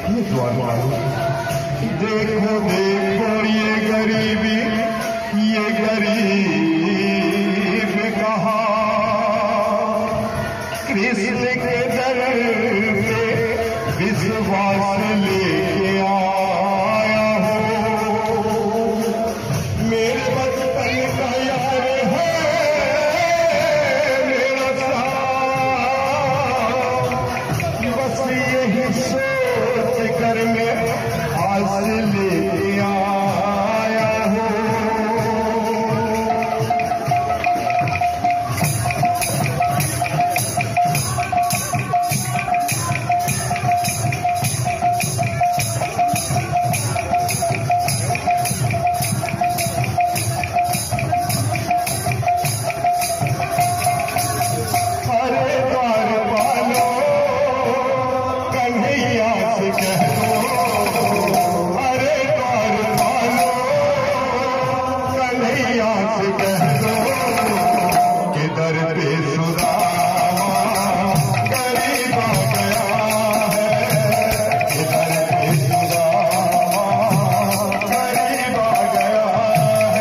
ये द्वारपाल देखो देखो ये गरीबी, ये गरीब कहा कृष्ण के दर पे विश्वास लेके आया हो। मेरे बचपन का यार है मेरा साथ, बस यही सोच कर मैं आज लेके आया हूँ। अरे द्वारपालो कन्हैया से कह दो, अरे द्वारपालो कन्हैया से कह दो कि दर पे सुदामा गरीब आ गया है, कि दर पे सुदामा गरीब आ गया है।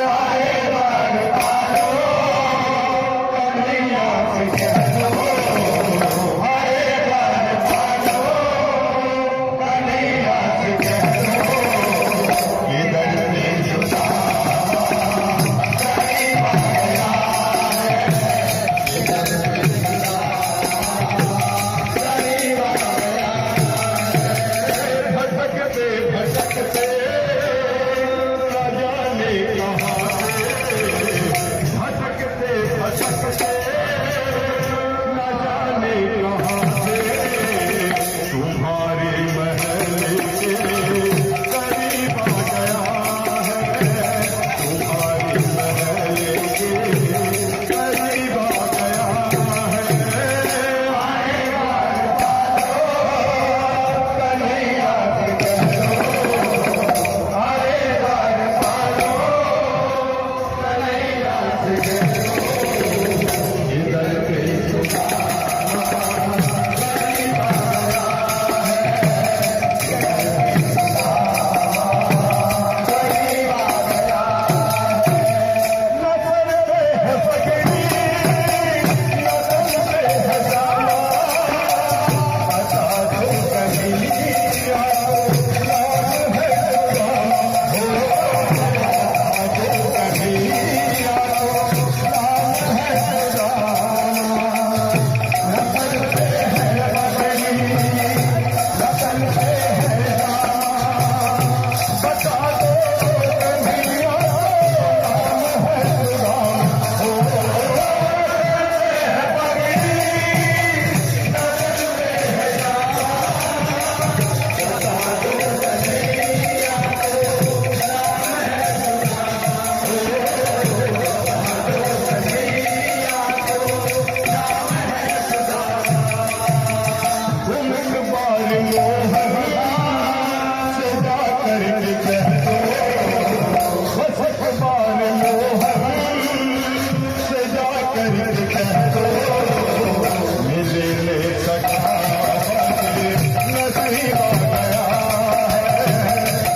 अरे द्वारपालो कन्हैया से कह दो, अरे द्वारपालो कन्हैया से कह दो कि दर पे सुदामा गरीब आ गया है, कि दर पे सुदामा गरीब आ गया है। भटकते भटकते न जाने कहाँ से, भटकते भटकते न जाने कहाँ से तुम्हारे महल के करीब आ गया है, तुम्हारे महल के करीब आ गया है। आए कन्हैया से कह दो, अरे द्वारपालो कन्हैया से कह दो कि दर पे सुदामा गरीब आ गया है, कि दर पे सुदामा गरीब आ गया है। न सर पे है पगड़ी, न तन पे है सामा, बता दो कन्हैया नाम है सुदामा, हो बता दो कन्हैया नाम है सुदामा। न सर पे है पगड़ी, न तन पे है सामा, बता दो कन्हैया नाम है सुदामा, हो है पगड़ी, न तन पे है सामा, बता दो कन्हैया तुम इकबाल मोहन से जा करके कह दो, बस इकबाल मोहन से जा करके कह दो मिले ले सका नसीब आ गया है,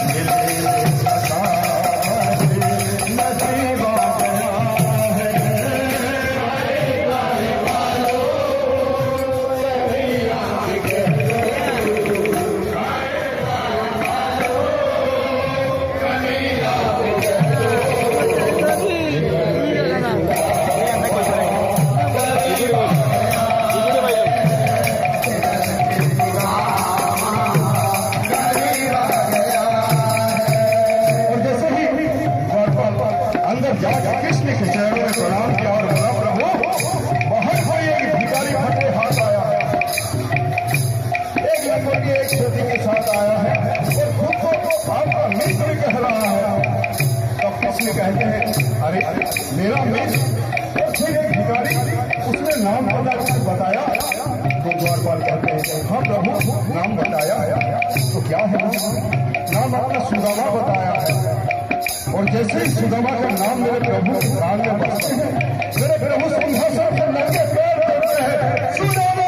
मिले ले सका नसीब आ गया है। कन्हैया से कह दो, कन्हैया से कह दो और जैसे ही द्वारपाल अंदर जाकर कृष्ण के चरणों में प्रणाम किया और बोला प्रभु बाहर कोई एक भिखारी फटे हाथ आया है, एक नंबर की एक खेती के साथ आया है और खुद को आपका मित्र कह रहा है। तब कृष्ण कहते हैं अरे मेरा मित्र, और फिर एक भिखारी उसने नाम बताया तो द्वारपाल कहते हैं हाँ प्रभु नाम बताया तो क्या है नाम अपना सुदामा बताया है। और जैसे ही सुदामा का नाम मेरे प्रभु कान में बजते हैं मेरे प्रभु सिंहासन पर नंगे पैर पड़ते हैं, सुदामा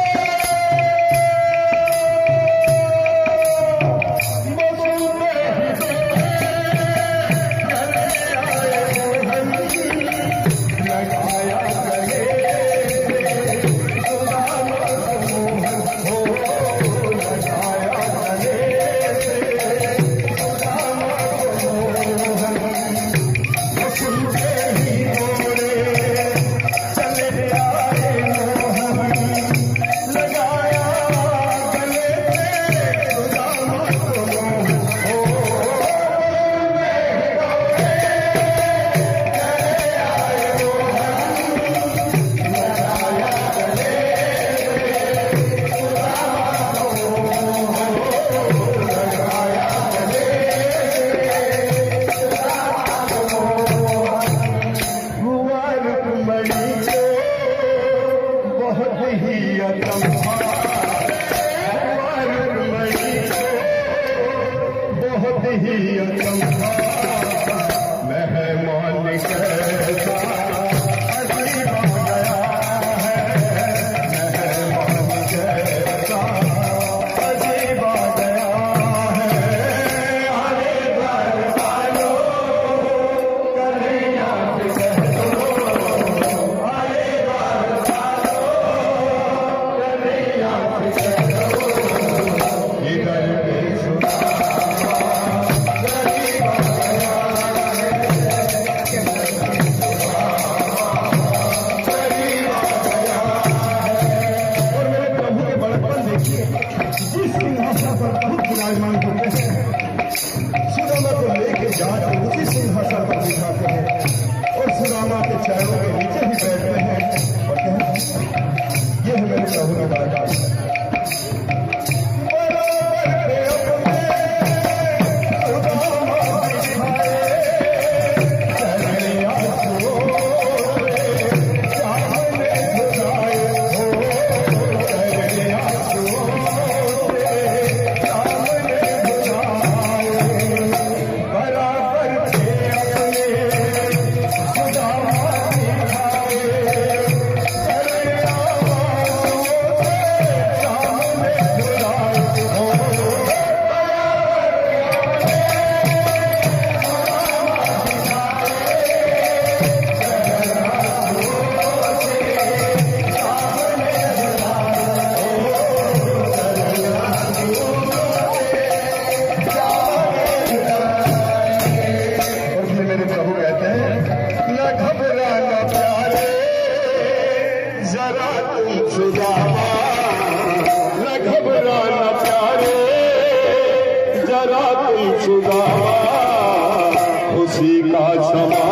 खुशी का समा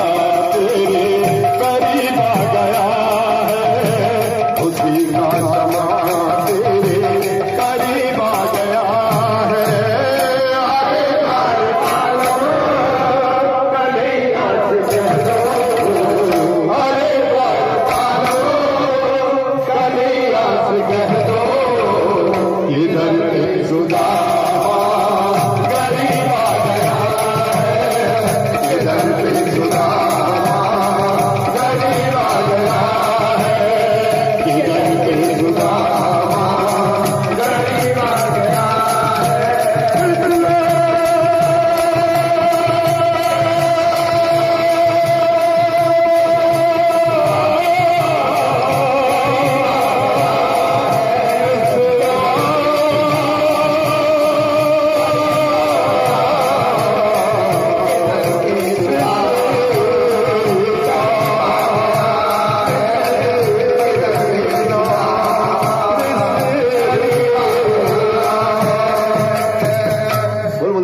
तेरे करीब आ गया है, खुशी का समा तेरे करीब आ गया है। आगे बार पालो कन्हैया से कह दो, आगे बार पालो कन्हैया से कह दो, इधर एक सुधा